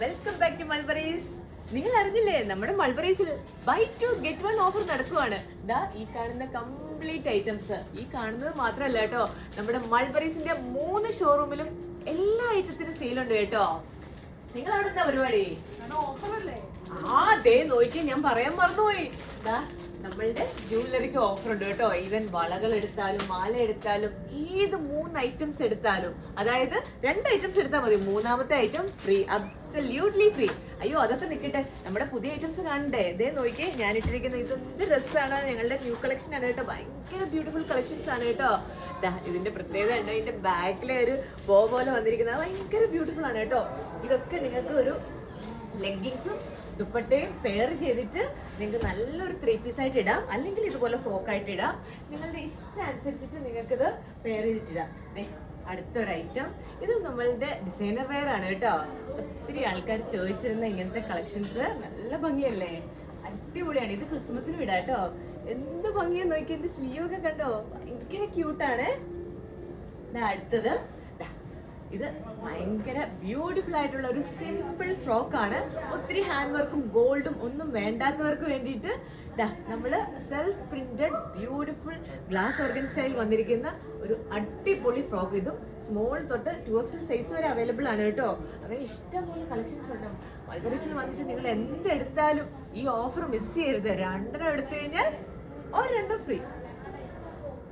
Welcome back to മൾബറീസ്. നിങ്ങൾ അറിഞ്ഞില്ലേ, നമ്മുടെ മൾബറീസിൽ ബൈ 2 get 1 ഓഫർ നടക്കുവാണ്. ദാ ഈ കാണുന്ന കംപ്ലീറ്റ് ഐറ്റംസ്, ഈ കാണുന്നത് മാത്രമല്ല കേട്ടോ, നമ്മുടെ മൾബറീസിന്റെ 3 ഷോറൂമിലും എല്ലാ ഐറ്റത്തിനും സെയിലുണ്ട് കേട്ടോ. നിങ്ങൾ അവിടെ എന്താ പരിപാടി? ദേ നോക്കിയാൽ ഞാൻ പറയാൻ മറന്നുപോയി. നമ്മളുടെ ജ്വല്ലറിക്ക് ഓഫർ ഉണ്ട് കേട്ടോ. ഈവൻ വളകൾ എടുത്താലും മാല എടുത്താലും ഏത് 3 ഐറ്റംസ് എടുത്താലും, അതായത് 2 ഐറ്റംസ് എടുത്താൽ മതി, മൂന്നാമത്തെ ഐറ്റം ഫ്രീ, അബ്സല്യൂട്ട്ലി ഫ്രീ. അയ്യോ അതൊക്കെ നിൽക്കട്ടെ, നമ്മുടെ പുതിയ ഐറ്റംസ് കാണണ്ടേ? ഇതേ നോക്കിയേ, ഞാൻ ഇട്ടിരിക്കുന്ന ഇതെന്ത് ഡ്രസ്സാണ്, ഞങ്ങളുടെ ന്യൂ കളക്ഷൻ ആണ് കേട്ടോ. ഭയങ്കര ബ്യൂട്ടിഫുൾ കളക്ഷൻസ് ആണ് കേട്ടോ. ഇതിന്റെ പ്രത്യേകത ഉണ്ട്, ഇതിന്റെ ബാക്കിലെ ഒരു ബോ പോലെ വന്നിരിക്കുന്നത് ഭയങ്കര ബ്യൂട്ടിഫുൾ ആണ് കേട്ടോ. ഇതൊക്കെ നിങ്ങൾക്ക് ഒരു ലെഗിങ്സും ദുപ്പട്ടയും പെയർ ചെയ്തിട്ട് നിങ്ങൾക്ക് നല്ലൊരു 3 പീസ് ആയിട്ട് ഇടാം, അല്ലെങ്കിൽ ഇതുപോലെ ഫ്രോക്കായിട്ട് ഇടാം. നിങ്ങളുടെ ഇഷ്ടം അനുസരിച്ചിട്ട് നിങ്ങൾക്കിത് പെയർ ചെയ്തിട്ടിടാം. അടുത്തൊരു ഐറ്റം, ഇത് നമ്മളുടെ ഡിസൈനർ വെയർ ആണ് കേട്ടോ. ഒത്തിരി ആൾക്കാർ ചോദിച്ചിരുന്ന ഇങ്ങനത്തെ കളക്ഷൻസ്, നല്ല ഭംഗിയല്ലേ, അടിപൊളിയാണ്. ഇത് ക്രിസ്മസിനും ഇടാം കേട്ടോ. എന്ത് ഭംഗിയാന്ന് നോക്കി, എന്റെ സ്ലീവ് ഒക്കെ കണ്ടോ, ഭയങ്കര ക്യൂട്ടാണ്. അടുത്തത് ഇത് ഭയങ്കര ബ്യൂട്ടിഫുൾ ആയിട്ടുള്ള ഒരു സിമ്പിൾ ഫ്രോക്ക് ആണ്. ഒത്തിരി ഹാൻഡ് വർക്കും ഗോൾഡും ഒന്നും വേണ്ടാത്തവർക്ക് വേണ്ടിയിട്ട് നമ്മള് self printed beautiful glass organ style വന്നിരിക്കുന്ന ഒരു അടിപൊളി ഫ്രോക്ക്. ഇതും സ്മോൾ തൊട്ട് 2XL സൈസ് വരെ അവൈലബിൾ ആണ് കേട്ടോ. അങ്ങനെ ഇഷ്ടംപോലെ കളക്ഷൻസ് ഉണ്ട്. മൾബറീസിൽ വന്നിട്ട് നിങ്ങൾ എന്തെടുത്താലും ഈ ഓഫർ മിസ് ചെയ്യരുത്. 2 എടുത്തു കഴിഞ്ഞാൽ 1 ഫ്രീ.